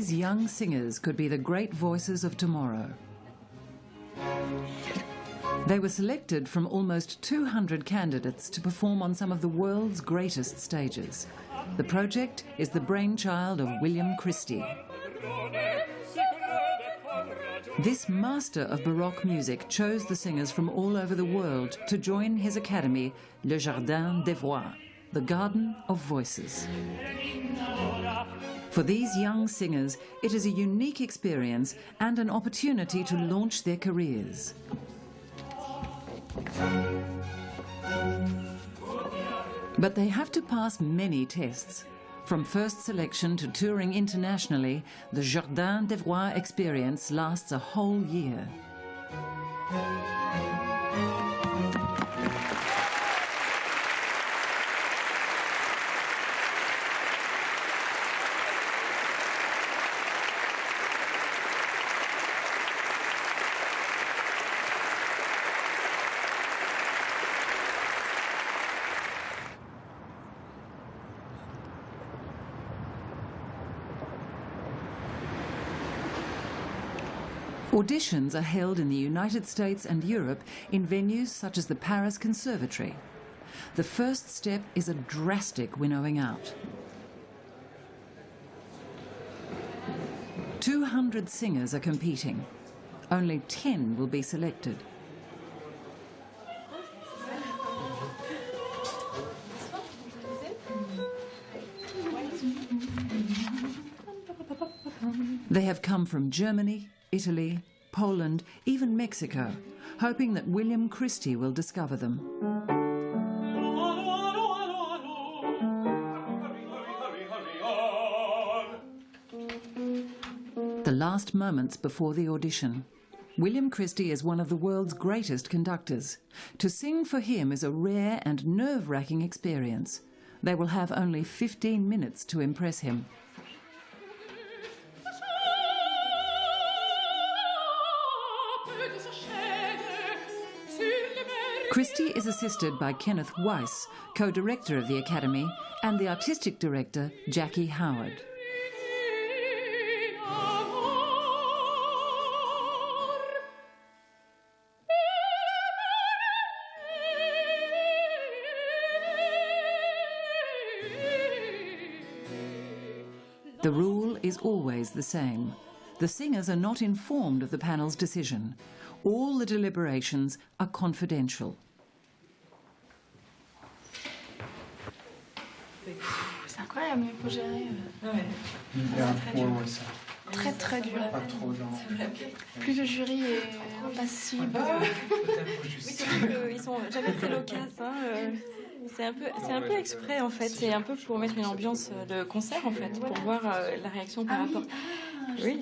These young singers could be the great voices of tomorrow. They were selected from almost 200 candidates to perform on some of the world's greatest stages. The project is the brainchild of William Christie. This master of Baroque music chose the singers from all over the world to join his academy, le Jardin des Voix, the Garden of Voices. For these young singers, it is a unique experience and an opportunity to launch their careers. But they have to pass many tests. From first selection to touring internationally, the Jardin des Voix experience lasts a whole year. Auditions are held in the United States and Europe in venues such as the Paris Conservatory. The first step is a drastic winnowing out. 200 singers are competing. Only 10 will be selected. They have come from Germany, Italy, Poland, even Mexico, hoping that William Christie will discover them. The last moments before the audition. William Christie is one of the world's greatest conductors. To sing for him is a rare and nerve-wracking experience. They will have only 15 minutes to impress him. Christie is assisted by Kenneth Voix, co-director of the Academy, and the artistic director, Jackie Howard. The rule is always the same. The singers are not informed of the panel's decision. All the deliberations are confidential. C'est incroyable, il faut gérer. Très très dur. Plus le jury est impassible. Ils sont jamais très loquaces. C'est un peu exprès en fait. C'est un peu pour mettre une ambiance de concert en fait, pour voir la réaction par rapport. Oui.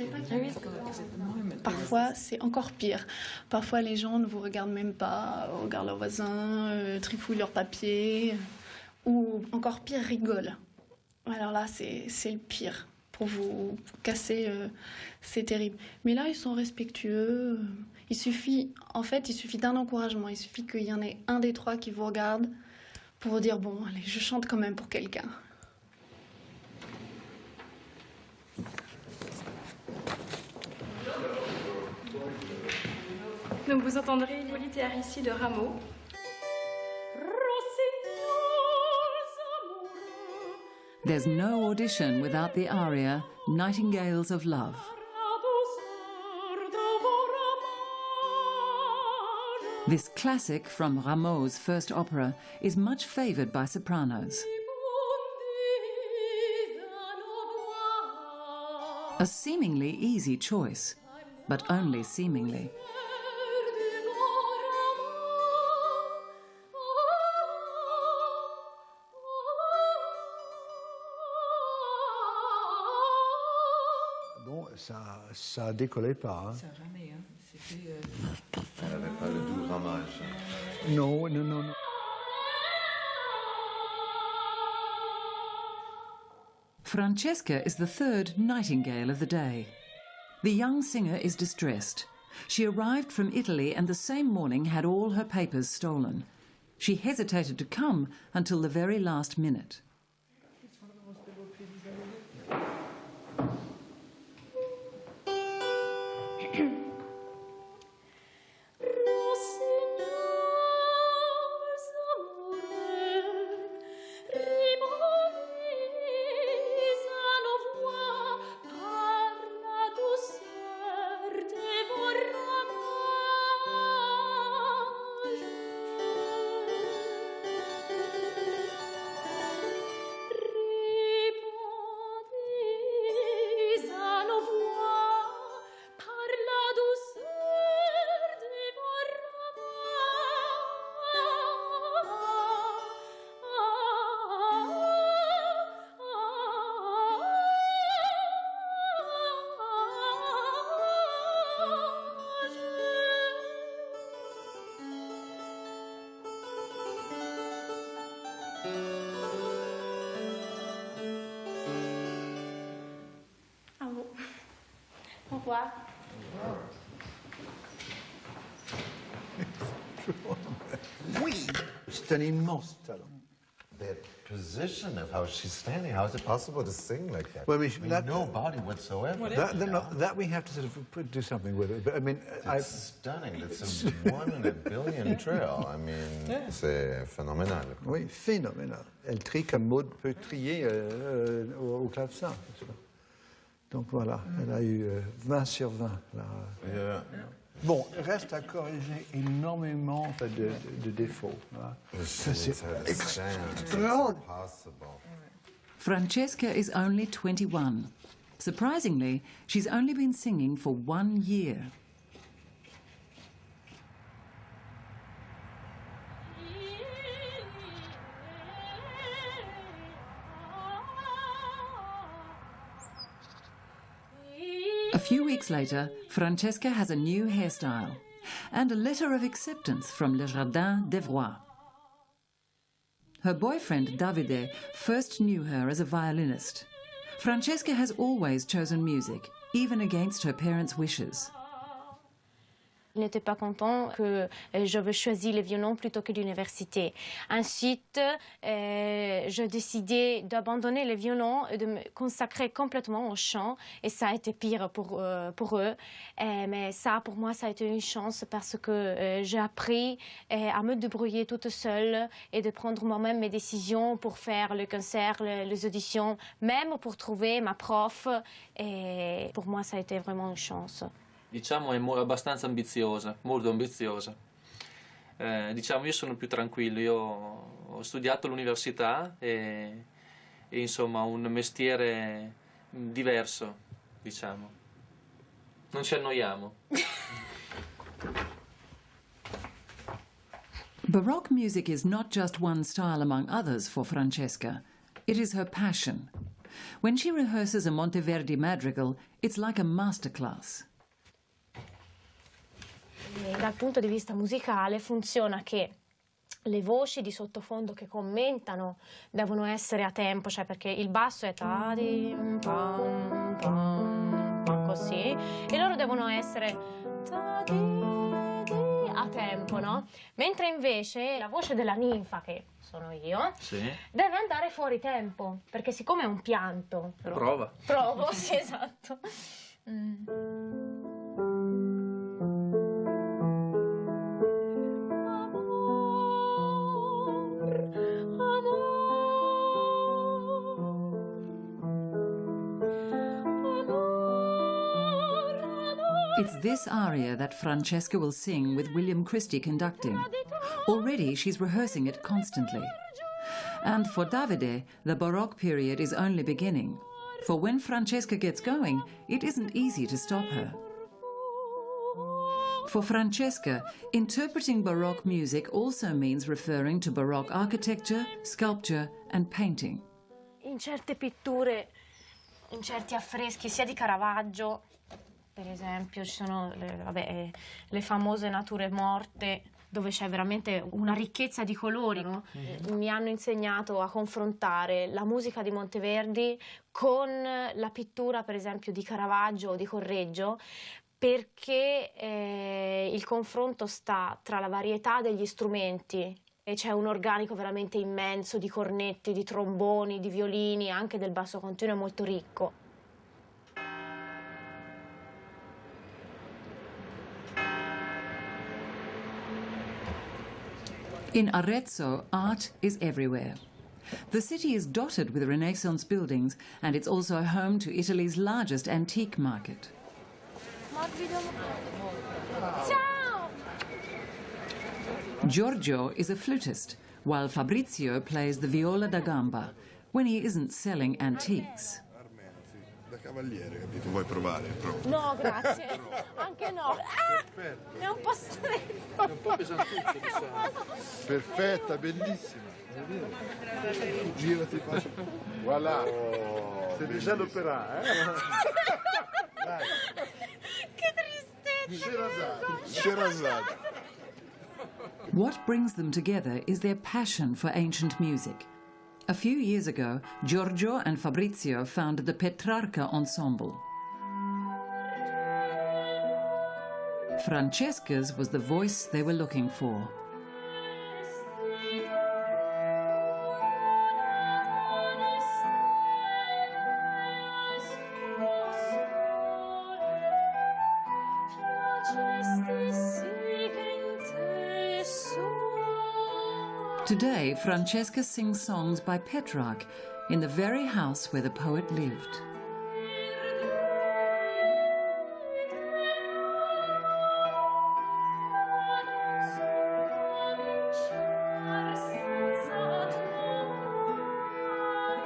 Parfois, c'est encore pire. Parfois, les gens ne vous regardent même pas, regardent leurs voisins, trifouillent leurs papiers, ou encore pire, rigolent. Alors là, c'est le pire. Pour vous casser, c'est terrible. Mais là, ils sont respectueux. Il suffit d'un encouragement. Il suffit qu'il y en ait un des trois qui vous regarde pour vous dire, bon, allez, je chante quand même pour quelqu'un. Donc vous entendrez une solitaire ici de Rameau. There's no audition without the aria Nightingales of Love. This classic from Rameau's first opera is much favoured by sopranos. A seemingly easy choice, but only seemingly. Bon, ça décollait pas. Hein. Ça ramait, hein. C'était. Elle n'avait pas le doux ramage. Non, non, non, non. Francesca is the third nightingale of the day. The young singer is distressed. She arrived from Italy and the same morning had all her papers stolen. She hesitated to come until the very last minute. Au revoir. Oui, c'est un immense talent. That position of how she's standing, how is it possible to sing like that? Well, no body whatsoever. That we have to sort of do something with it. But I mean, It's stunning. It's a 1 in a billion trill. I mean, c'est phénoménal. oui, phénoménal. Elle trie comme Maud peut trier au clavecin. Donc voilà, elle a eu 20 sur 20. Là. Yeah. Bon, reste à corriger énormément en fait, de défauts. Voilà. C'est extraordinaire. Francesca is only 21. Surprisingly, she's only been singing for 1 year. A few weeks later, Francesca has a new hairstyle and a letter of acceptance from le Jardin de Voix. Her boyfriend, Davide, first knew her as a violinist. Francesca has always chosen music, even against her parents' wishes. Il n'était pas content que j'avais choisi le violon plutôt que l'université. Ensuite, j'ai décidé d'abandonner le violon et de me consacrer complètement au chant. Et ça a été pire pour eux. Mais ça, pour moi, ça a été une chance parce que j'ai appris à me débrouiller toute seule et de prendre moi-même mes décisions pour faire le concert, les auditions, même pour trouver ma prof. Et pour moi, ça a été vraiment une chance. Diciamo è abbastanza ambiziosa, molto ambiziosa. Diciamo io sono più tranquillo, io ho studiato all'università e insomma un mestiere diverso, diciamo. Non ci annoiamo. Baroque music is not just one style among others for Francesca. It is her passion. When she rehearses a Monteverdi madrigal, it's like a masterclass. Dal punto di vista musicale funziona che le voci di sottofondo che commentano devono essere a tempo, cioè perché il basso è ta-dim, pam, pam, pam, così, e loro devono essere ta-di-di a tempo, no? Mentre invece la voce della ninfa, che sono io, Sì. deve andare fuori tempo, perché siccome è un pianto... Prova. Provo, sì, esatto. It's this aria that Francesca will sing with William Christie conducting. Already she's rehearsing it constantly. And for Davide, the Baroque period is only beginning. For when Francesca gets going, it isn't easy to stop her. For Francesca, interpreting Baroque music also means referring to Baroque architecture, sculpture and painting. In certe pitture, in certi affreschi, sia di Caravaggio, per esempio, ci sono le famose nature morte, dove c'è veramente una ricchezza di colori, no? Mi hanno insegnato a confrontare la musica di Monteverdi con la pittura, per esempio, di Caravaggio o di Correggio, perché il confronto sta tra la varietà degli strumenti, e c'è un organico veramente immenso di cornetti, di tromboni, di violini, anche del basso continuo molto ricco. In Arezzo, art is everywhere. The city is dotted with Renaissance buildings, and it's also home to Italy's largest antique market. Ciao! Giorgio is a flutist, while Fabrizio plays the viola da gamba when he isn't selling antiques. Da cavaliere, capito? Vuoi provare? Prova. No, grazie. Anche no. Ah! È un po' stretto. È un po' pesantuccio, perfetta, bellissima. Girati, faccio. Voilà. C'est déjà l'opéra, Dai. Che tristezza. Sherazade. What brings them together is their passion for ancient music. A few years ago, Giorgio and Fabrizio founded the Petrarca Ensemble. Francesca's was the voice they were looking for. Today, Francesca sings songs by Petrarch in the very house where the poet lived.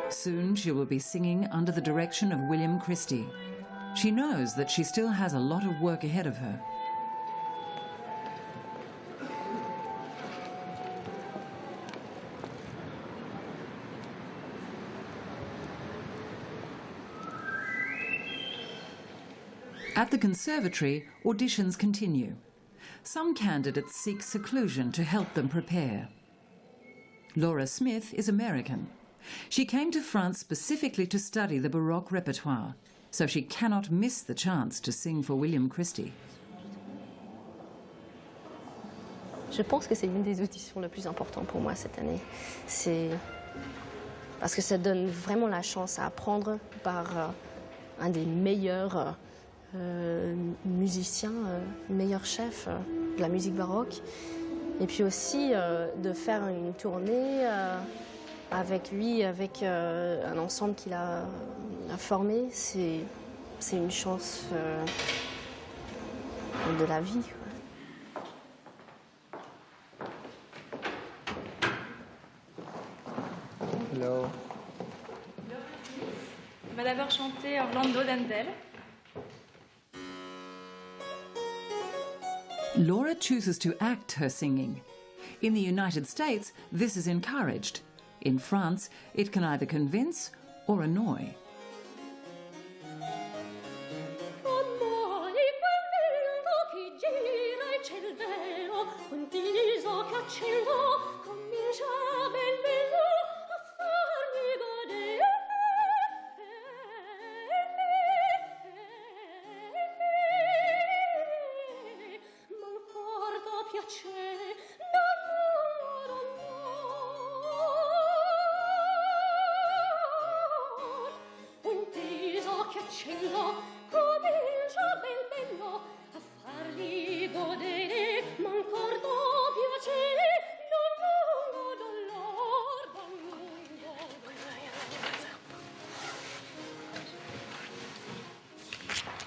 Soon she will be singing under the direction of William Christie. She knows that she still has a lot of work ahead of her. At the conservatory, auditions continue. Some candidates seek seclusion to help them prepare. Laura Smith is American. She came to France specifically to study the Baroque repertoire, so she cannot miss the chance to sing for William Christie. Je pense que c'est l'une des auditions les plus importantes pour moi cette année. C'est parce que ça donne vraiment la chance à apprendre par un des meilleurs musicien, meilleur chef de la musique baroque. Et puis aussi de faire une tournée avec lui, avec un ensemble qu'il a formé. C'est une chance de la vie. Hello. On va d'abord chanter Orlando d'Handel. Laura chooses to act her singing. In the United States, this is encouraged. In France, it can either convince or annoy.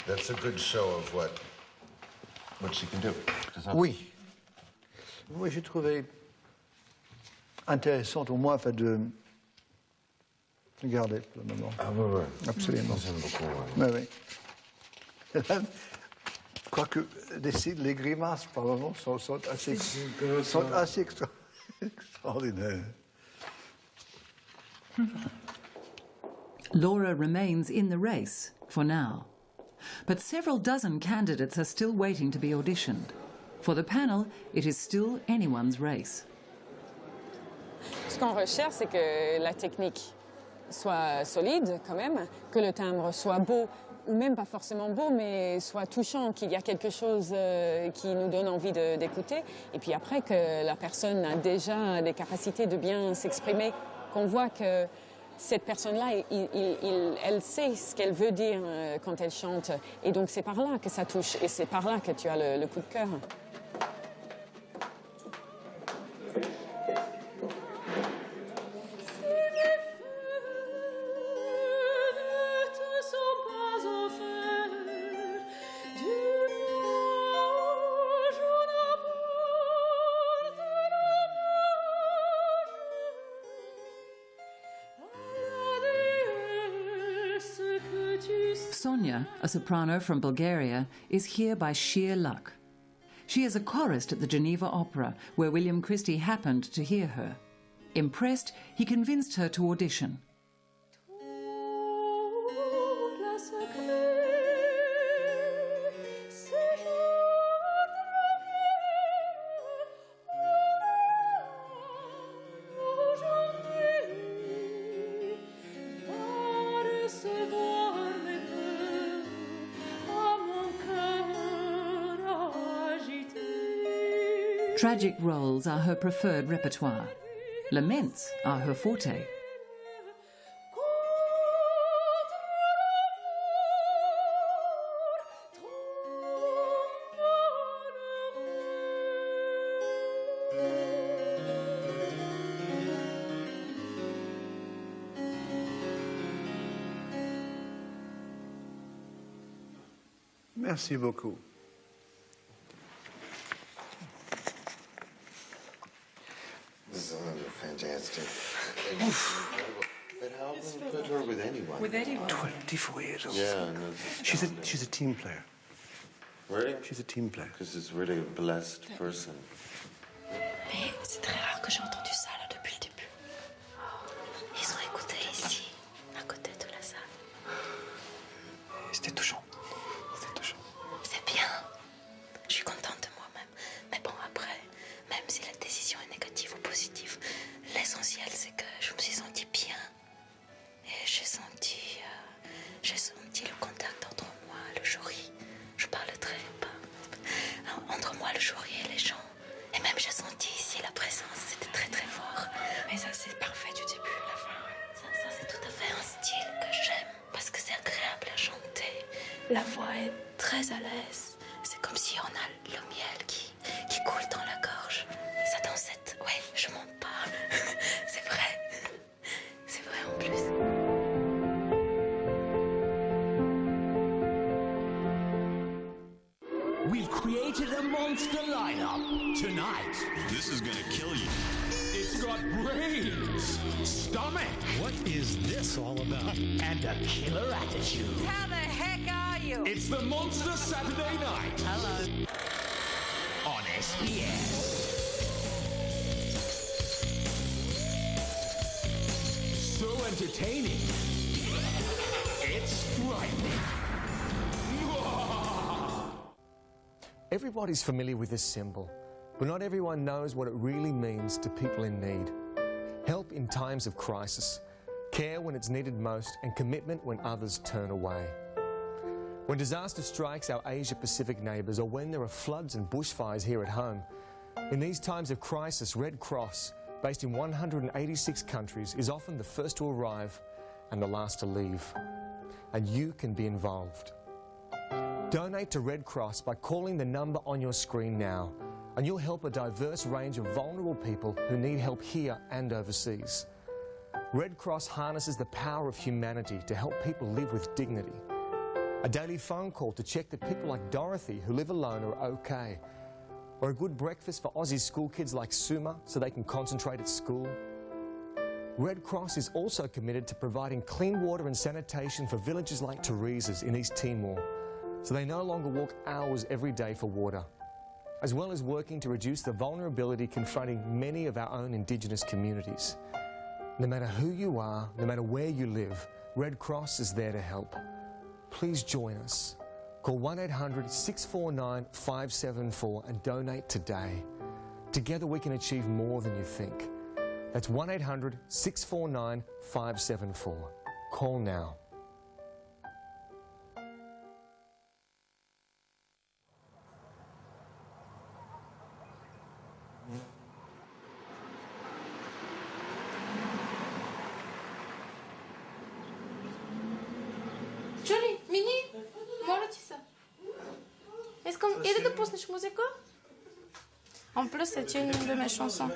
That's a good show of what she can do. Oui. Oui, j'ai trouvé intéressant au moins de regarder pour le moment. Ah oui, oui. Absolument. J'aime beaucoup. Oui, oui. Quoique, les grimaces par moment sont assez extraordinaires. Laura remains in the race for now. But several dozen candidates are still waiting to be auditioned. For the panel, it is still anyone's race. Ce qu'on recherche, c'est que la technique soit solide quand même, que le timbre soit beau, ou même pas forcément beau, mais soit touchant, qu'il y a quelque chose qui nous donne envie d'écouter. Et puis après, que la personne a déjà des capacités de bien s'exprimer, qu'on voit que cette personne-là, elle sait ce qu'elle veut dire quand elle chante. Et donc c'est par là que ça touche, et c'est par là que tu as le coup de cœur. Sonia, a soprano from Bulgaria, is here by sheer luck. She is a chorist at the Geneva Opera, where William Christie happened to hear her. Impressed, he convinced her to audition. Tragic roles are her preferred repertoire. Laments are her forte. Merci beaucoup. This is fantastic. But how can we put her with anyone? With anyone. 24 years old. Yeah, no, She's a team player. really? She's a team player. Because it's really a blessed person. Mais c'est très rare que j'ai entendu ça là depuis le début. Ils ont écouté ici, à côté de la salle. C'était touchant. C'était touchant. C'est bien. Je suis contente de moi-même. Mais bon, après, même si la décision est négative ou positive, l'essentiel c'est que je me suis sentie bien. Et j'ai senti le contact entre moi, le jury. Je parle très bas. Entre moi, le jury et les gens. Et même j'ai senti ici la présence, c'était très très fort. Mais ça c'est parfait du début à la fin. Ça c'est tout à fait un style que j'aime parce que c'est agréable à chanter. La voix est très à l'aise. C'est comme si on a le miel qui coule dans la gorge. Ça dansette, ouais, je m'en parle. C'est vrai. C'est vrai en plus. We've created a monster lineup tonight. This is gonna kill you. It's got brains, stomach. What is this all about? And a killer attitude. How the heck are you? It's the Monster Saturday Night. Hello. On SBS. So entertaining. It's frightening. Everybody's familiar with this symbol, but not everyone knows what it really means to people in need. Help in times of crisis, care when it's needed most, and commitment when others turn away. When disaster strikes our Asia-Pacific neighbours, or when there are floods and bushfires here at home, in these times of crisis, Red Cross, based in 186 countries, is often the first to arrive and the last to leave. And you can be involved. Donate to Red Cross by calling the number on your screen now, and you'll help a diverse range of vulnerable people who need help here and overseas. Red Cross harnesses the power of humanity to help people live with dignity. A daily phone call to check that people like Dorothy who live alone are okay. Or a good breakfast for Aussie school kids like Suma so they can concentrate at school. Red Cross is also committed to providing clean water and sanitation for villages like Teresa's in East Timor, so they no longer walk hours every day for water, as well as working to reduce the vulnerability confronting many of our own Indigenous communities. No matter who you are, no matter where you live, Red Cross is there to help. Please join us. Call 1-800-649-574 and donate today. Together we can achieve more than you think. That's 1-800-649-574. Call now. Julie, Mini, можете се? Искам или да пуснеш музика? En plus, c'est une de mes chansons.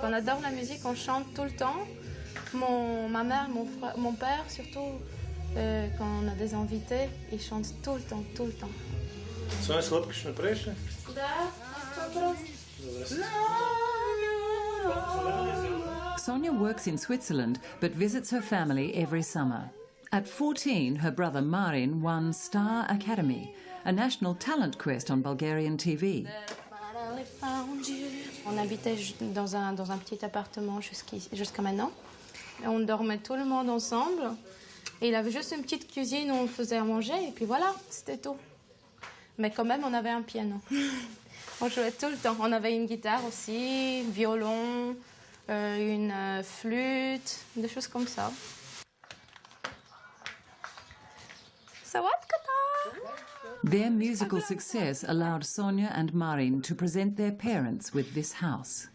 On adore la musique, on chante tout le temps. Ma mère, mon père surtout, quand on a des invités, ils chantent tout le temps, tout le temps. Só slatkiš na prejšnje? Да, Sonia works in Switzerland but visits her family every summer. At 14, her brother Marin won Star Academy, a national talent quest on Bulgarian TV. On habitait dans un petit appartement jusqu'à maintenant. Et on dormait tout le monde ensemble. Et il avait juste une petite cuisine où on faisait à manger. Et puis voilà, c'était tout. Mais quand même, on avait un piano. On jouait tout le temps. On avait une guitare aussi, violon, une flûte, des choses comme ça. Their musical success allowed Sonia and Marin to present their parents with this house.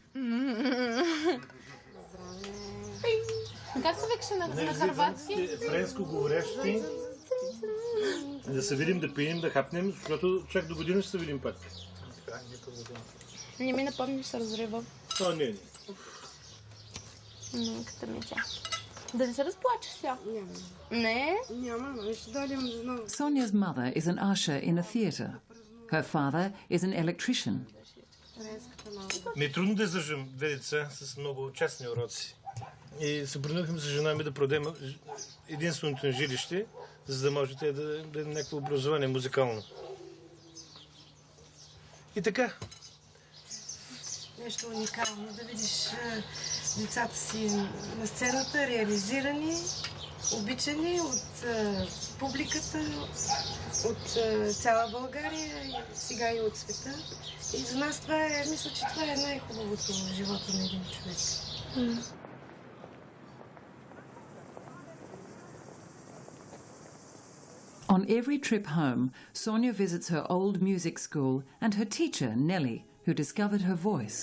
Как се викаше на хърватски? Френско говорещи. Да се видим, да пием, да хапнем, защото чак до година ще се видим пак. Не ми напомни, се разрива. Не. Като ми тя. Да не се разплачеш сега? Не. Sonia's mother is an usher in a theatre. Her father is an electrician. Ми е трудно да издържам две деца с много частни уроци. И се принудихме с жена ми да продадем единственото ни жилище, за да може те да дадем някакво образование музикално. И така. Нещо уникално, да видиш децата си на сцената, реализирани, обичани от публиката, от цяла България, и сега и от света. И за нас това е, мисля, че това е най-хубавото в живота на един човек. On every trip home, Sonia visits her old music school and her teacher, Nellie, who discovered her voice.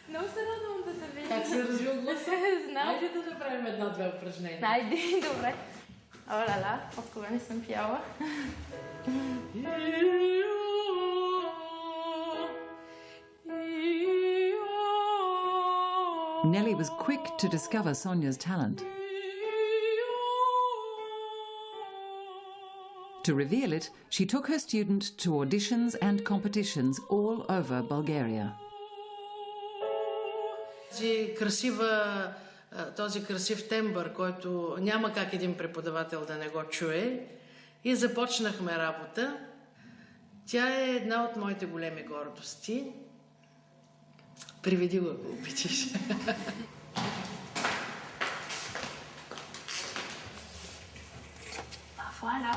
Много се радвам да те видя. Как се развил гласа? Знам. Хайде да направим една-две упражнения. Хайде, добре. Оля-ла, от кога не съм пяла. Nellie was quick to discover Sonia's talent. To reveal it, she took her student to auditions and competitions all over Bulgaria. Този красив тембър, който няма как един преподавател да не го чуе. И започнахме работа. Тя е една от моите големи гордости. Приведи го, ако обичаш. Voilà.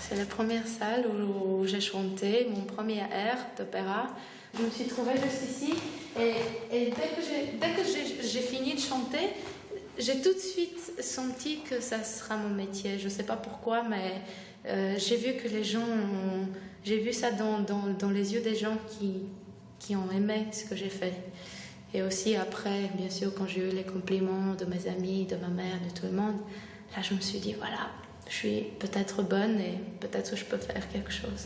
C'est la première salle où j'ai chanté mon premier air d'opéra. Je me suis trouvée juste ici et dès que j'ai fini de chanter, j'ai tout de suite senti que ça sera mon métier. Je ne sais pas pourquoi, mais j'ai vu que les gens j'ai vu ça dans les yeux des gens qui ont aimé ce que j'ai fait. Et aussi après, bien sûr, quand j'ai eu les compliments de mes amis, de ma mère, de tout le monde, là je me suis dit, voilà, je suis peut-être bonne et peut-être je peux faire quelque chose.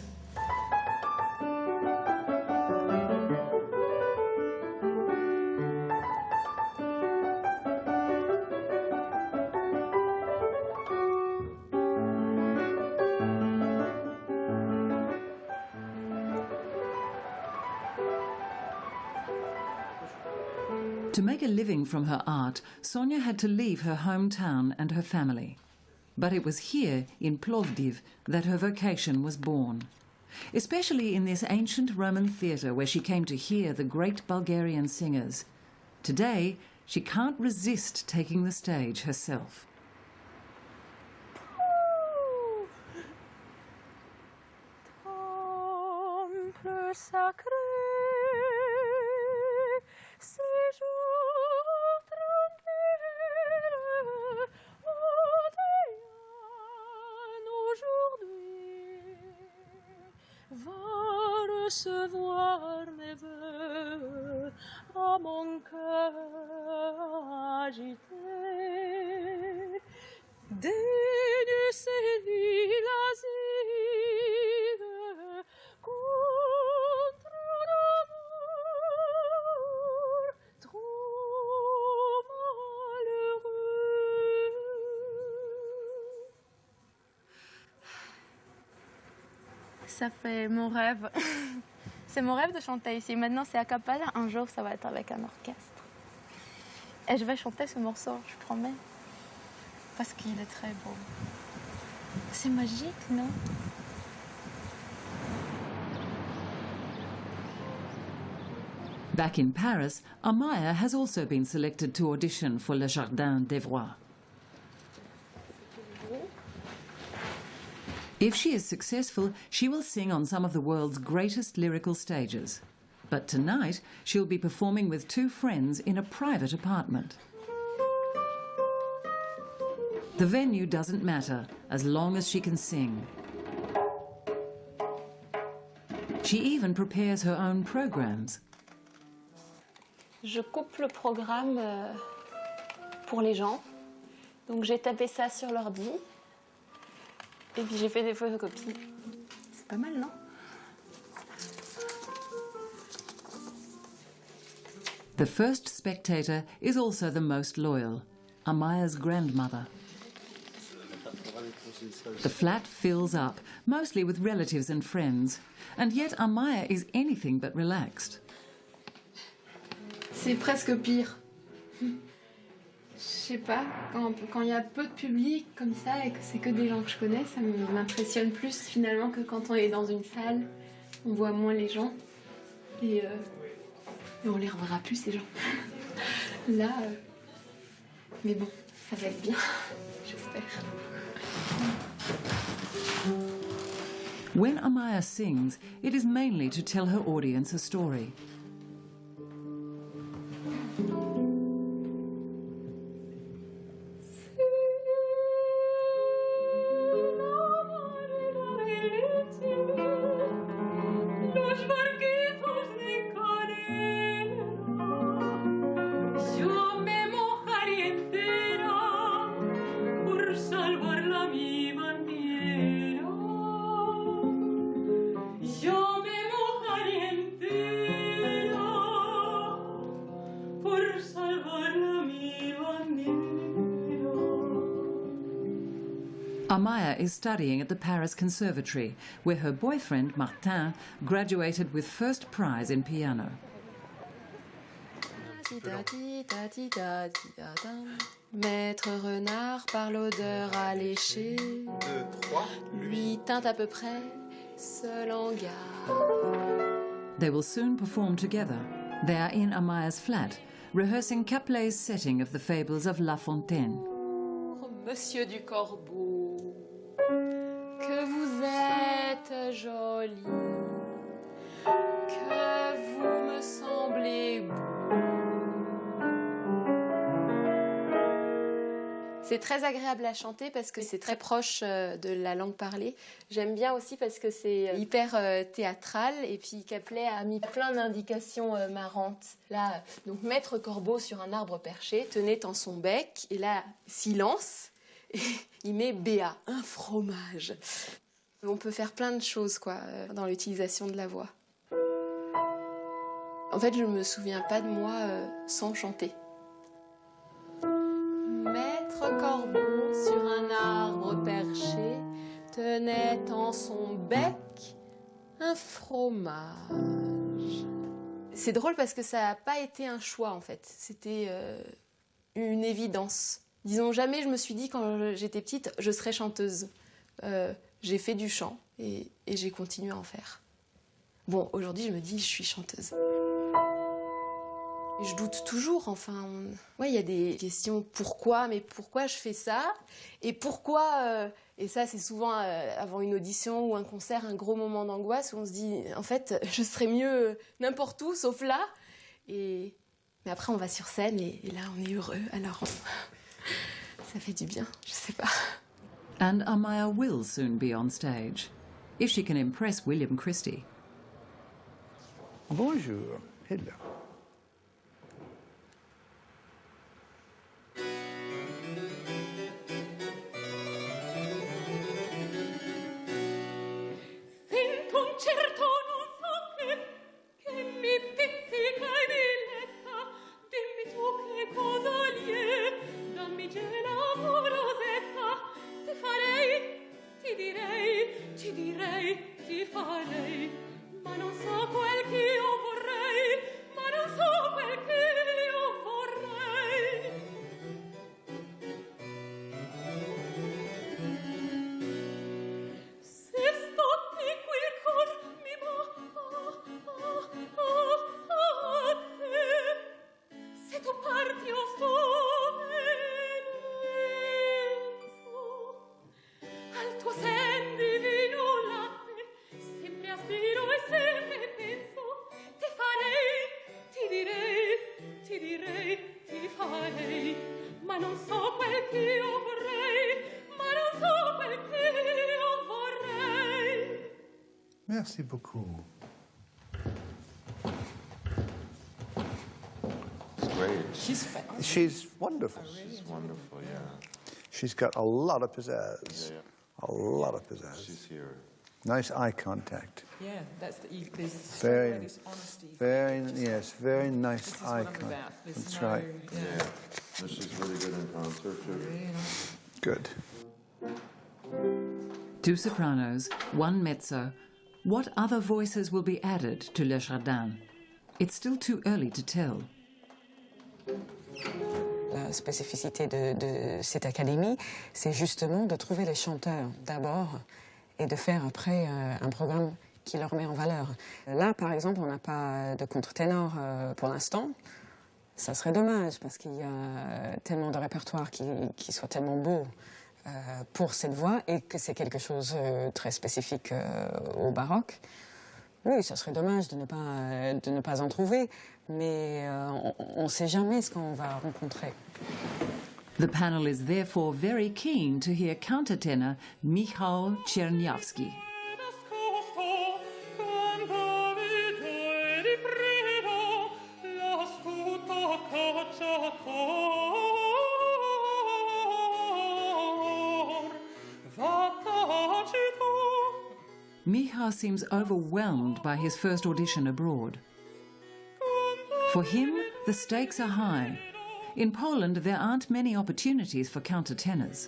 To make a living from her art, Sonia had to leave her hometown and her family. But it was here, in Plovdiv, that her vocation was born. Especially in this ancient Roman theatre where she came to hear the great Bulgarian singers. Today, she can't resist taking the stage herself. Recevoir mes vœux à mon cœur agité. Daigne sévir l'asile contre l'amour trop malheureux. Ça fait mon rêve. C'est mon rêve de chanter ici. Maintenant, c'est a cappella. Un jour, ça va être avec un orchestre. Et je vais chanter ce morceau, je promets. Parce qu'il est très beau. C'est magique, non? Back in Paris, Amaya has also been selected to audition for Le Jardin des Voix. If she is successful, she will sing on some of the world's greatest lyrical stages. But tonight, she'll be performing with two friends in a private apartment. The venue doesn't matter, as long as she can sing. She even prepares her own programs. Je coupe le programme pour les gens. Donc j'ai tapé ça sur l'ordi. Et puis j'ai fait des photocopies. C'est pas mal, non? The first spectator is also the most loyal, Amaya's grandmother. The flat fills up, mostly with relatives and friends, and yet Amaya is anything but relaxed. C'est presque pire. Je sais pas, quand il y a peu de public comme ça et que c'est que des gens que je connais, ça m'impressionne plus finalement que quand on est dans une salle, on voit moins les gens et on les reverra plus ces gens. Là, mais bon, ça va être bien, j'espère. When Amaya sings, it is mainly to tell her audience a story. Amaya is studying at the Paris Conservatory, where her boyfriend, Martin, graduated with first prize in piano. Maître renard par l'odeur alléchée, lui teinte à peu près ce langage. They will soon perform together. They are in Amaya's flat, rehearsing Caplet's setting of the fables of La Fontaine. Monsieur du Corbeau, que vous êtes jolie, que vous me semblez beau. C'est très agréable à chanter parce que c'est très proche de la langue parlée. J'aime bien aussi parce que c'est hyper théâtral et puis Caplet a mis plein d'indications marrantes. Là, donc Maître Corbeau sur un arbre perché tenait en son bec et là, silence. Et il met BA, un fromage. On peut faire plein de choses quoi, dans l'utilisation de la voix. En fait, je ne me souviens pas de moi sans chanter. Maître Corbeau sur un arbre perché tenait en son bec un fromage. C'est drôle parce que ça n'a pas été un choix en fait. C'était une évidence. Disons, jamais je me suis dit quand j'étais petite, je serais chanteuse. J'ai fait du chant et j'ai continué à en faire. Bon, aujourd'hui, je me dis, je suis chanteuse. Je doute toujours, enfin... Ouais, il y a des questions, pourquoi, mais pourquoi je fais ça? Et pourquoi... et ça, c'est souvent avant une audition ou un concert, un gros moment d'angoisse où on se dit, en fait, je serais mieux n'importe où, sauf là. Mais après, on va sur scène et là, on est heureux, alors... Ça fait du bien, je sais pas. And Amaya will soon be on stage, if she can impress William Christie. Bonjour. Hello. Sento un certo non so che mi pizzica e diletta. Dimmi tu che cosa gli è, dammi gela amorosetta. Ti farei, ti direi, ti farei, ma non so quel che io vorrei, ma non Merci beaucoup. It's great. She's wonderful. She's wonderful, yeah. She's got a lot of pizzazz. A lot of pizzazz. She's here. Nice eye contact. Yeah, that's there's Very, this honesty. very nice eye what I'm contact. about. There's That's no- right. Yeah. So she's really good in concert, too. Good. Two sopranos, one mezzo. What other voices will be added to Le Jardin? It's still too early to tell. La spécificité de cette académie, c'est justement de trouver les chanteurs d'abord et de faire après un programme qui leur met en valeur. Là, par exemple, on n'a pas de contre-ténor pour l'instant. Ça serait dommage parce qu'il y a tellement de répertoire qui soit tellement beau pour cette voix et que c'est quelque chose de très spécifique au baroque. Oui, ça serait dommage de ne pas en trouver, mais on ne sait jamais ce qu'on va rencontrer. The panel is therefore very keen to hear countertenor Michał Czerniawski. Michał seems overwhelmed by his first audition abroad. For him, the stakes are high. In Poland, there aren't many opportunities for countertenors.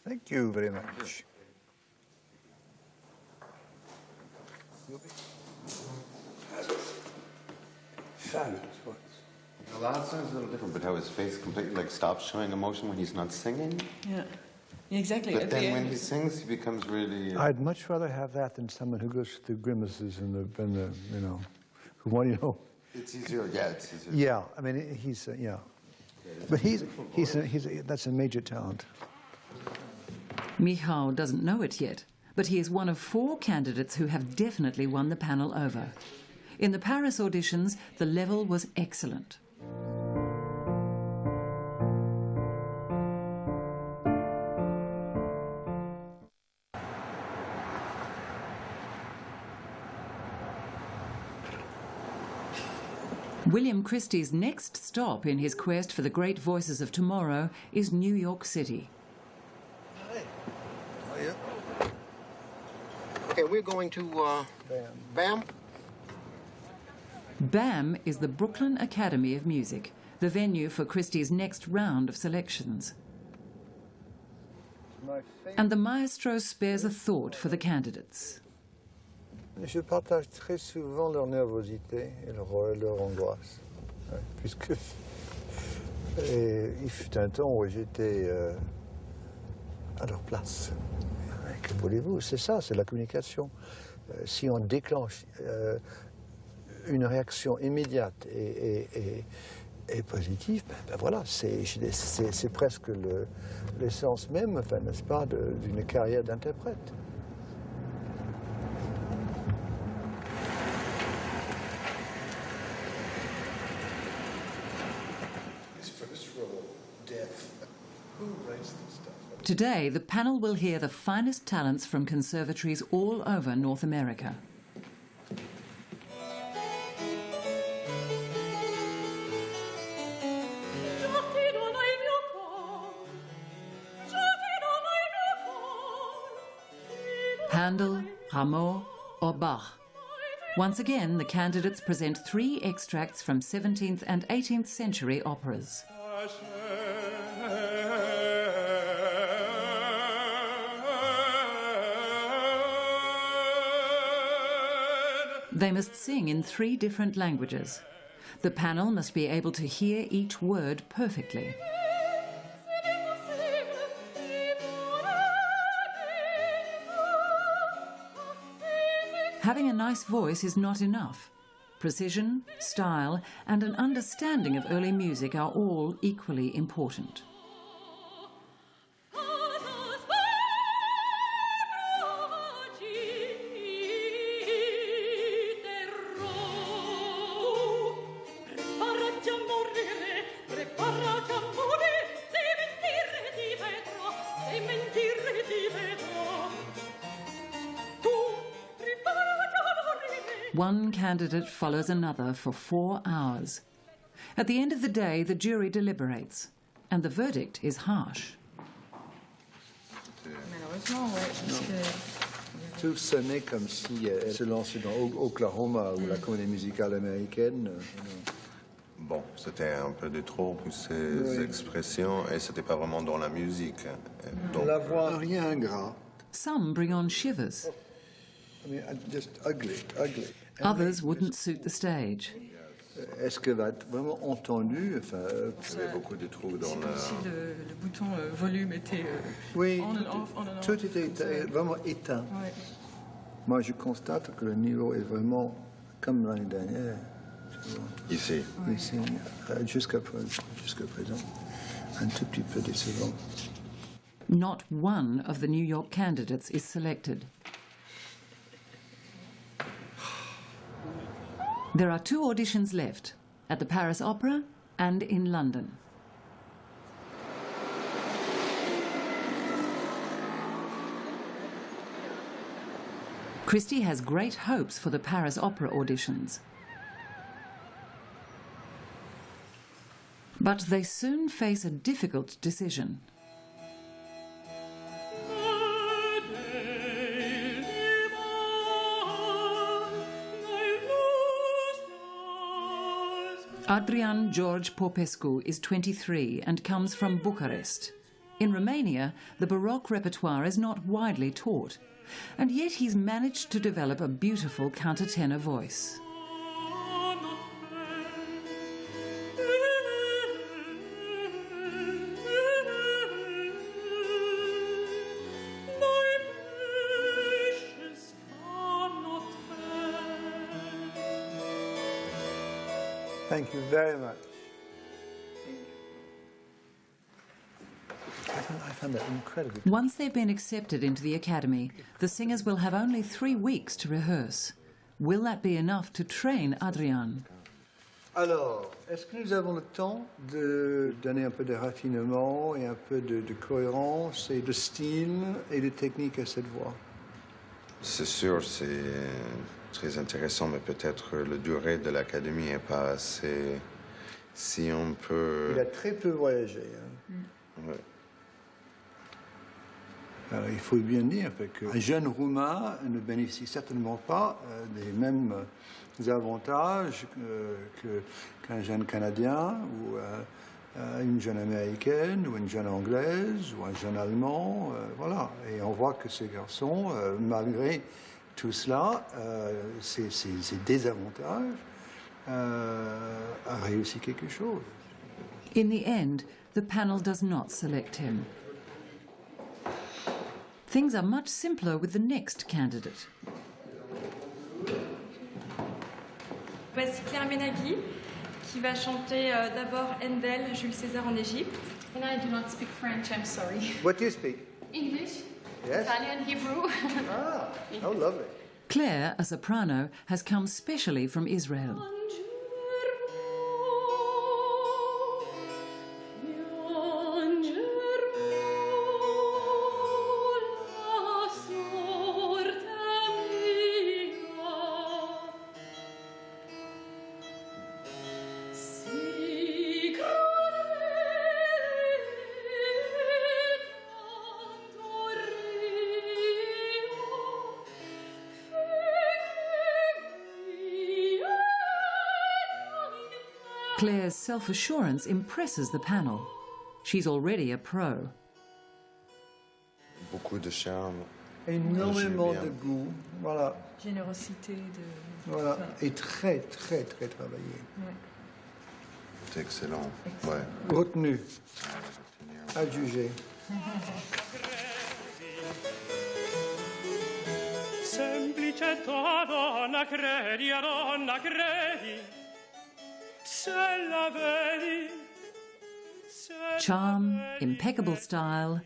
Thank you very much. Fabulous. A lot of songs a little different, but how his face completely like stops showing emotion when he's not singing. Yeah, exactly. But then when he sings, he becomes really. I'd much rather have that than someone who goes through grimaces and the you know, who want, you know. It's easier, yeah. It's easier. Yeah, I mean he's yeah, but that's a major talent. Michał doesn't know it yet, but he is one of 4 candidates who have definitely won the panel over. In the Paris auditions, the level was excellent. William Christie's next stop in his quest for the great voices of tomorrow is New York City. Hi. How are you? Okay, we're going to BAM. BAM is the Brooklyn Academy of Music, the venue for Christie's next round of selections. And the maestro spares a thought for the candidates. Je partage très souvent leur nervosité et leur angoisse, ouais, puisque il fut un temps où j'étais à leur place. Que voulez-vous? C'est ça, c'est la communication. Si on déclenche une réaction immédiate et positive, ben voilà, c'est presque l'essence même, enfin, n'est-ce pas, d'une carrière d'interprète. Today, the panel will hear the finest talents from conservatories all over North America. Handel, Rameau, or Bach. Once again, the candidates present 3 extracts from 17th and 18th century operas. They must sing in 3 different languages. The panel must be able to hear each word perfectly. Having a nice voice is not enough. Precision, style, and an understanding of early music are all equally important. One candidate follows another for 4 hours. At the end of the day, the jury deliberates, and the verdict is harsh. Malheureusement, ouais, parce que... Tout sonnait comme si elle se lançait dans Oklahoma ou la comédie musicale américaine. Bon, c'était un peu de trop pour ces expressions et c'était pas vraiment dans la musique. Donc... La voix, rien ingrat. Some bring on shivers. I mean, just ugly, ugly. Others wouldn't suit the stage. Est-ce qu'elle va être vraiment entendue? Enfin, il y avait beaucoup de trous dans la... Si le bouton volume était oui, on and off, on and off. Tout était vraiment éteint. Ouais. Moi, je constate que le niveau est vraiment comme l'année dernière. Ici. Ici, jusqu'à présent, un tout petit peu décevant. Not one of the New York candidates is selected. There are 2 auditions left, at the Paris Opera and in London. Christie has great hopes for the Paris Opera auditions. But they soon face a difficult decision. Adrian George Popescu is 23 and comes from Bucharest. In Romania, the Baroque repertoire is not widely taught, and yet he's managed to develop a beautiful countertenor voice. Thank you very much. I found that incredibly. Once they've been accepted into the academy, the singers will have only 3 weeks to rehearse. Will that be enough to train Adrian? Alors, est-ce que nous avons le temps de donner un peu de raffinement et un peu de cohérence et de style et de technique à cette voix? C'est sûr, c'est très intéressant, mais peut-être la durée de l'académie n'est pas assez... Si on peut... Il a très peu voyagé. Hein. Ouais. Alors, il faut bien dire qu'un jeune Roumain ne bénéficie certainement pas des mêmes avantages qu'un jeune Canadien ou une jeune Américaine ou une jeune Anglaise ou un jeune Allemand. Voilà. Et on voit que ces garçons, malgré tout cela, ces désavantages, a réussi quelque chose. In the end, the panel does not select him. Things are much simpler with the next candidate. Voici Claire Menagui, qui va chanter d'abord Handel, Jules César en Égypte. And I do not speak French, I'm sorry. What do you speak? English, Yes. Italian, Hebrew. Ah, how lovely. Claire, a soprano, has come specially from Israel. Claire's self-assurance impresses the panel. She's already a pro. Beaucoup de charme. Énormément de goût, voilà. Générosité de... Voilà, et très, très, très travaillé. Ouais. C'est excellent. Ouais. Retenu, adjugé. Semplice donna credi, se la vedi. Charm, impeccable style.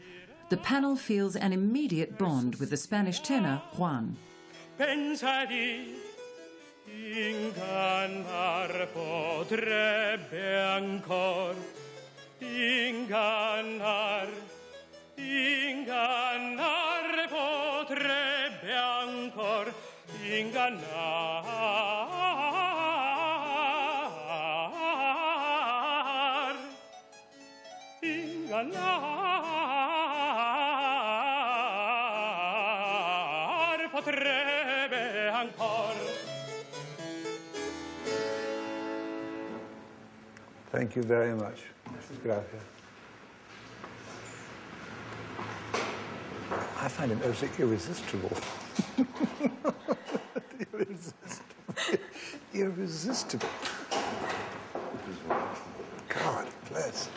The panel feels an immediate bond with the Spanish tenor, Juan. Pensa di ingannar potrebbe ancor, ingannar potrebbe ancor, ingannar ingannar, ingannar potrebbe ancor. Thank you very much. Gracias. I find him irresistible. Irresistible. God bless.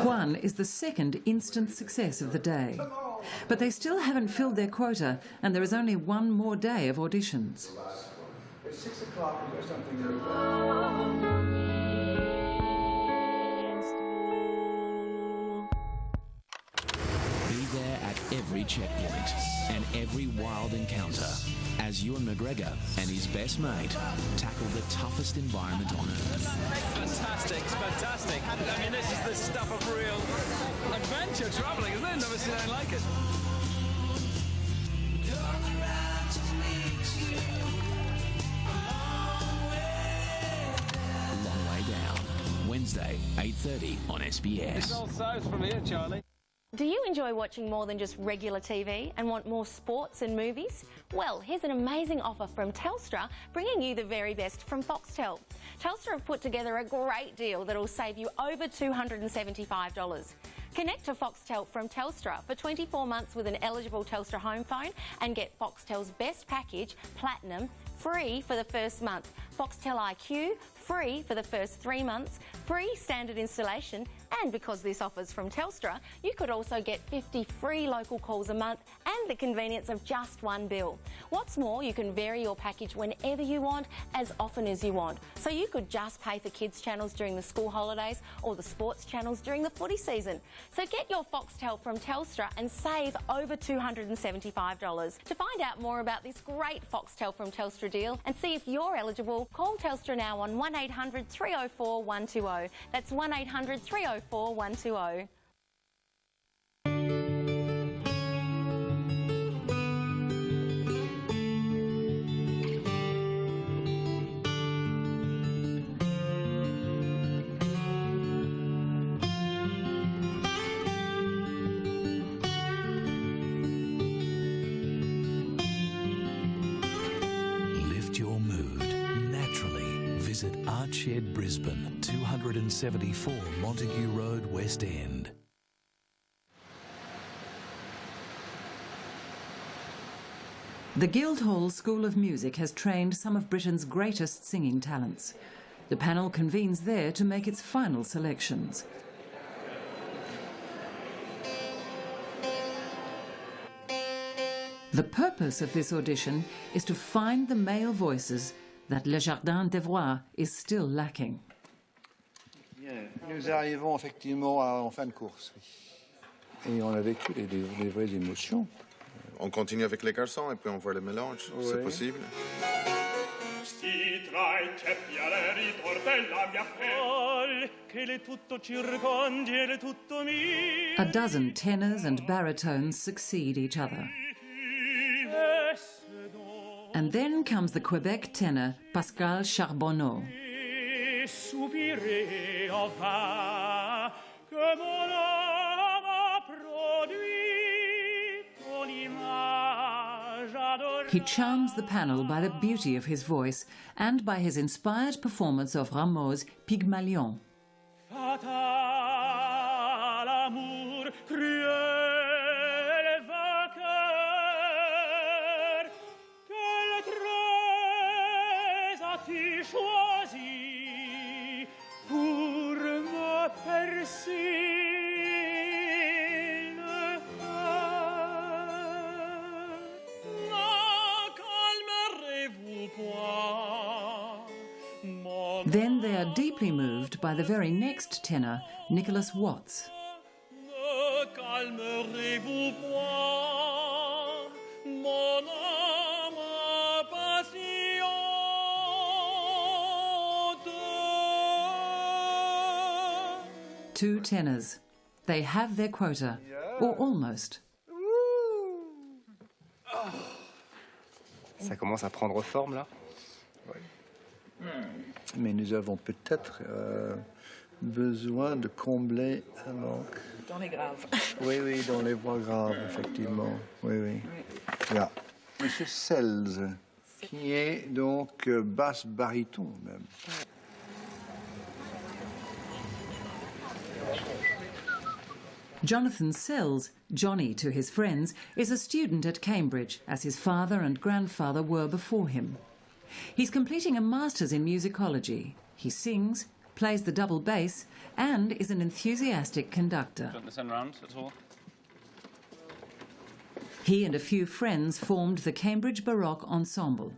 Juan is the second instant success of the day. But they still haven't filled their quota, and there is only one more day of auditions. It's 6 o'clock and there's something Be there at every checkpoint and every wild encounter as Ewan McGregor and his best mate tackle the toughest environment on Earth. Fantastic, it's fantastic. I mean, this is the stuff of real adventure travelling, isn't it? Never seen anything like it. Long Way Down, Wednesday, 8:30 on SBS. It's all south from here, Charlie. Do you enjoy watching more than just regular TV and want more sports and movies? Well, here's an amazing offer from Telstra, bringing you the very best from Foxtel. Telstra have put together a great deal that will save you over $275. Connect to Foxtel from Telstra for 24 months with an eligible Telstra home phone and get Foxtel's best package, Platinum, free for the first month. Foxtel IQ, free for the first 3 months, free standard installation, and because this offer's from Telstra, you could also get 50 free local calls a month and the convenience of just one bill. What's more, you can vary your package whenever you want, as often as you want. So you could just pay for kids' channels during the school holidays or the sports channels during the footy season. So get your Foxtel from Telstra and save over $275. To find out more about this great Foxtel from Telstra deal and see if you're eligible, call Telstra now on 1800 304 120. That's 1800 304 120. Lift your mood naturally. Visit Archshed Brisbane, 274 Montague Road, West End. The Guildhall School of Music has trained some of Britain's greatest singing talents. The panel convenes there to make its final selections. The purpose of this audition is to find the male voices that Le Jardin de Voix is still lacking. Bien. Nous arrivons effectivement en fin de course. Oui. Et on a vécu des vraies émotions. On continue avec les garçons et puis on voit le mélange, Oui. c'est possible. Sti tra i ceppi alle ritortella mia fol, che le tutto circondi e le tutto mi. A dozen tenors and baritones succeed each other. And then comes the Quebec tenor Pascal Charbonneau. Soupiré en vain, que mon âme a produit ton image adorée. He charms the panel by the beauty of his voice and by his inspired performance of Rameau's Pygmalion. Fatal amour, cruel vainqueur, quelle tresse as-tu choisi pour me percer le cœur? N'en calmerez-vous point, mon Then they are deeply moved by the very next tenor, Nicholas Watts. Ne calmerez-vous point, mon âme impatiente. Two tenors. They have their quota, or almost. Ça commence à prendre forme là. Mais nous avons peut-être besoin de combler un manque. Dans les graves. Oui, oui, dans les voix graves, effectivement. Oui, oui. Là. Monsieur Sells, qui est donc basse baryton même. Jonathan Sells, Johnny to his friends, is a student at Cambridge, as his father and grandfather were before him. He's completing a master's in musicology. He sings, plays the double bass, and is an enthusiastic conductor. Do you want this end round at all? He and a few friends formed the Cambridge Baroque Ensemble.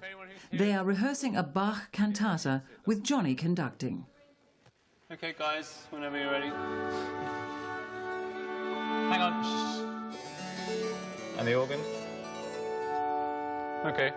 They are rehearsing a Bach cantata with Johnny conducting. Okay, guys, whenever you're ready. Hang on. Shh. And the organ? Okay.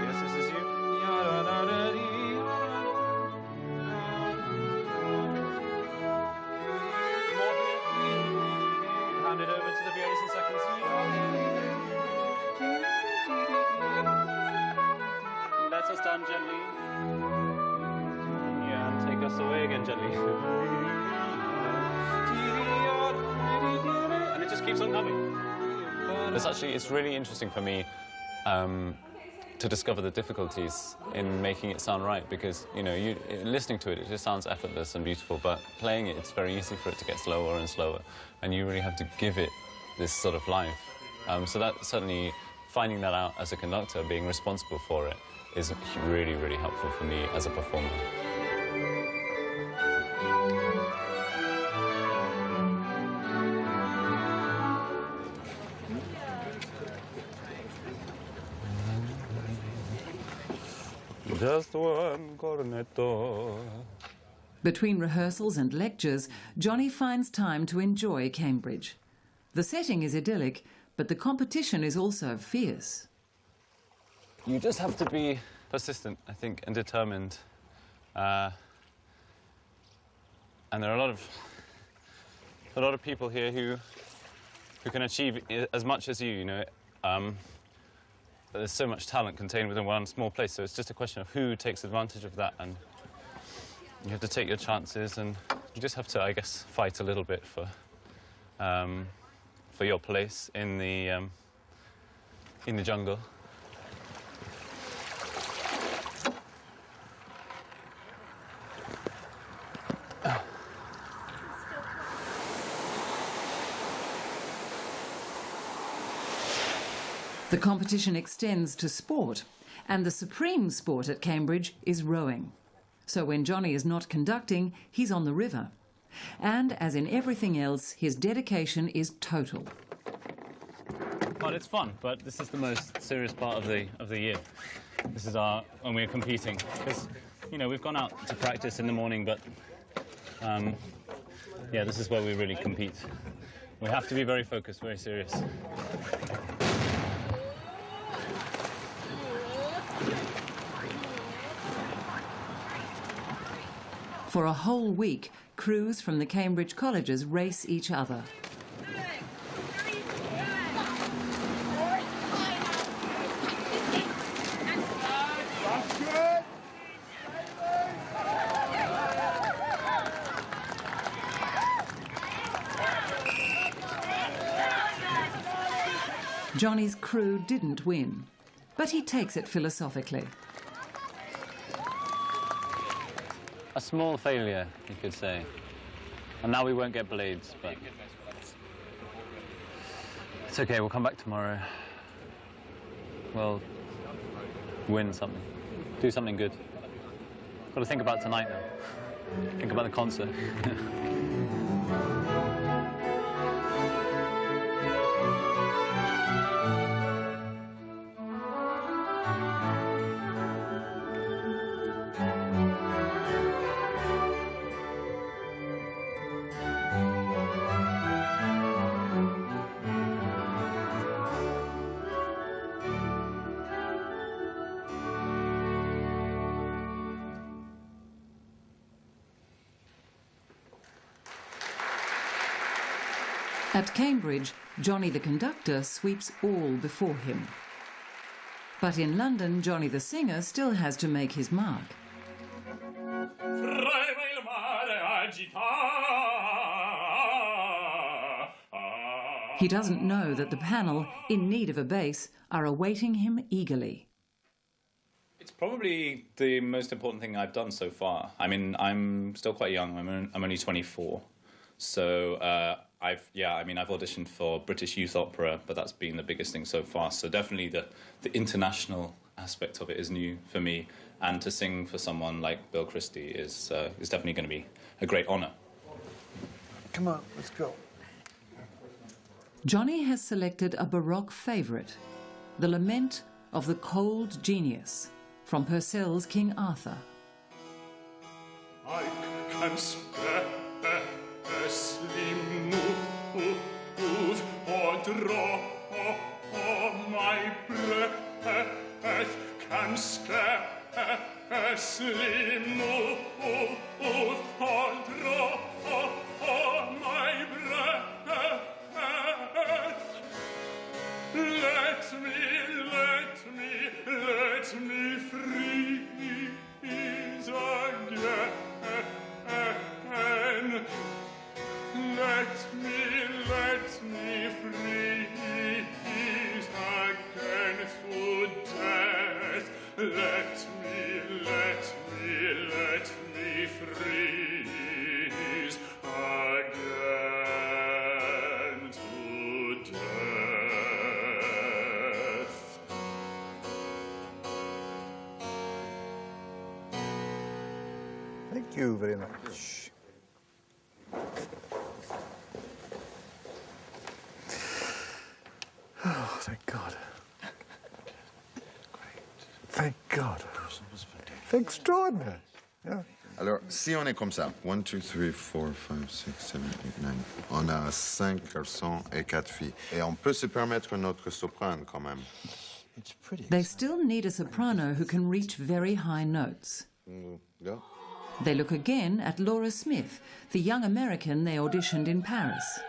Yes, this is you. Hand it over to the violas in seconds. Let us down gently. Yeah, and take us away again gently. And it just keeps on coming. It's really interesting for me to discover the difficulties in making it sound right, because, you know, listening to it, it just sounds effortless and beautiful, but playing it, it's very easy for it to get slower and slower, and you really have to give it this sort of life. So that certainly, finding that out as a conductor, being responsible for it, is really, really helpful for me as a performer. Just one cornetto. Between rehearsals and lectures, Johnny finds time to enjoy Cambridge. The setting is idyllic, but the competition is also fierce. You just have to be persistent, I think, and determined. And there are a lot of people here who can achieve as much as you know. There's so much talent contained within one small place, so it's just a question of who takes advantage of that, and you have to take your chances, and you just have to, I guess, fight a little bit for your place in the jungle. The competition extends to sport, and the supreme sport at Cambridge is rowing. So when Johnny is not conducting, he's on the river. And as in everything else, his dedication is total. Well, it's fun, but this is the most serious part of the year. This is when we're competing, because, you know, we've gone out to practice in the morning, but yeah, this is where we really compete. We have to be very focused, very serious. For a whole week, crews from the Cambridge colleges race each other. Johnny's crew didn't win, but he takes it philosophically. A small failure, you could say. And now we won't get blades, but it's okay, we'll come back tomorrow. We'll win something, do something good. Got to think about tonight now. Think about the concert. At Cambridge, Johnny the conductor sweeps all before him. But in London, Johnny the singer still has to make his mark. He doesn't know that the panel, in need of a bass, are awaiting him eagerly. It's probably the most important thing I've done so far. I mean, I'm still quite young. I'm only 24. So I've auditioned for British Youth Opera, but that's been the biggest thing so far. So definitely the international aspect of it is new for me. And to sing for someone like Bill Christie is definitely going to be a great honour. Come on, let's go. Johnny has selected a Baroque favourite, The Lament of the Cold Genius, from Purcell's King Arthur. I can scarcely move or draw my breath, can scarcely move or draw my breath. Let me freeze again. Let me freeze again to death. Let me freeze again to death. Thank you very much. Oh, thank God. Thank God. C'est extraordinaire. Yeah. Alors, si on est comme ça, 1, 2, 3, 4, 5, 6, 7, 8, 9, on a 5 garçons et 4 filles. Et on peut se permettre notre soprano quand même. They still need a soprano who can reach very high notes. Yeah. They look again at Laura Smith, the young American they auditioned in Paris.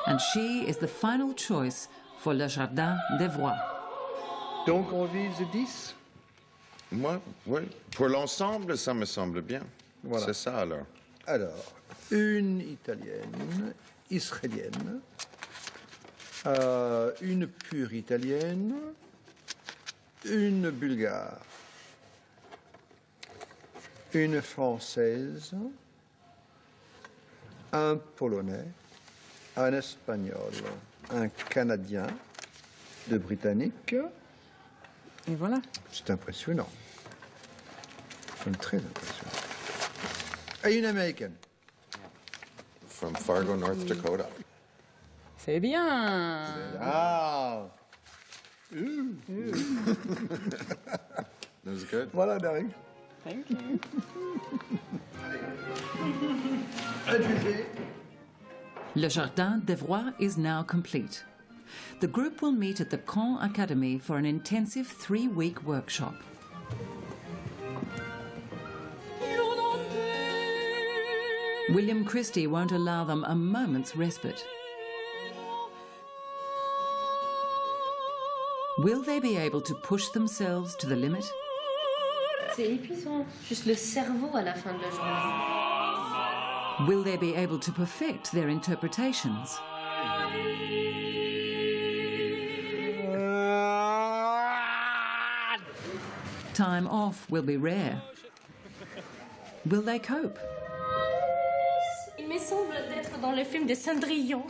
And she is the final choice for Le Jardin des Voix. Donc on vise 10? Moi, oui. Pour l'ensemble, ça me semble bien. Voilà. C'est ça alors. Alors, une italienne, israélienne, une pure italienne, une bulgare, une française, un polonais, un espagnol, un canadien, deux britanniques. Et voilà. C'est impressionnant. C'est très impressionnant. Et une américaine. From Fargo, North Dakota. C'est bien. Ah. That was good. Voilà, Derek. Thank you. Le Jardin des Voix is now complete. The group will meet at the Caen Academy for an intensive 3-week workshop. William Christie won't allow them a moment's respite. Will they be able to push themselves to the limit? C'est épuisant, juste le cerveau à la fin de la journée. Will they be able to perfect their interpretations? Time off will be rare. Will they cope? Il me semble d'être dans le film de Cendrillon.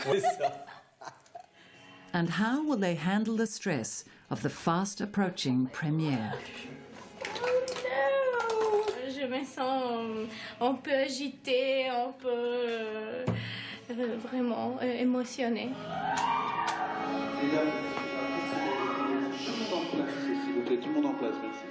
And how will they handle the stress of the fast approaching premiere? Oh no! Je me sens un peu agitée, un peu vraiment émotionnée. S'il vous plaît, tout le monde en place, merci.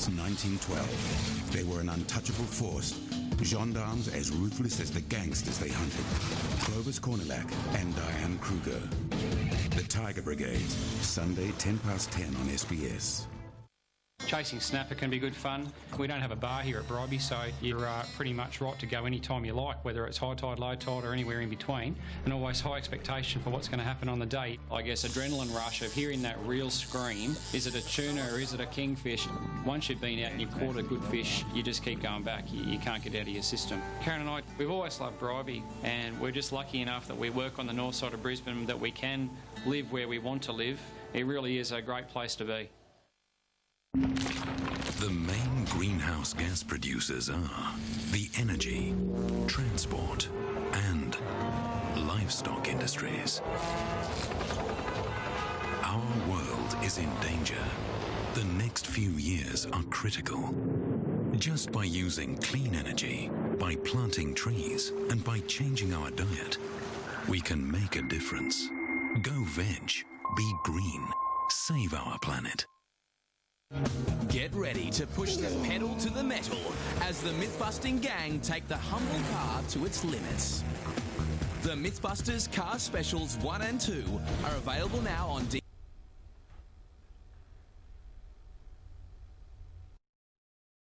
since 1912. They were an untouchable force, gendarmes as ruthless as the gangsters they hunted. Clovis Cornelac and Diane Kruger. The Tiger Brigades, Sunday 10:10 on SBS. Chasing snapper can be good fun. We don't have a bar here at Bribey, so you're pretty much right to go anytime you like, whether it's high tide, low tide or anywhere in between, and always high expectation for what's going to happen on the day. I guess adrenaline rush of hearing that real scream, is it a tuna or is it a kingfish? Once you've been out and you've caught a good fish, you just keep going back. You can't get out of your system. Karen and I, we've always loved Bribey, and we're just lucky enough that we work on the north side of Brisbane, that we can live where we want to live. It really is a great place to be. The main greenhouse gas producers are the energy, transport and livestock industries. Our world is in danger. The next few years are critical. Just by using clean energy, by planting trees and by changing our diet, we can make a difference. Go veg, be green, save our planet. Get ready to push the pedal to the metal as the myth-busting gang take the humble car to its limits. The Mythbusters Car Specials 1 and 2 are available now on DVD.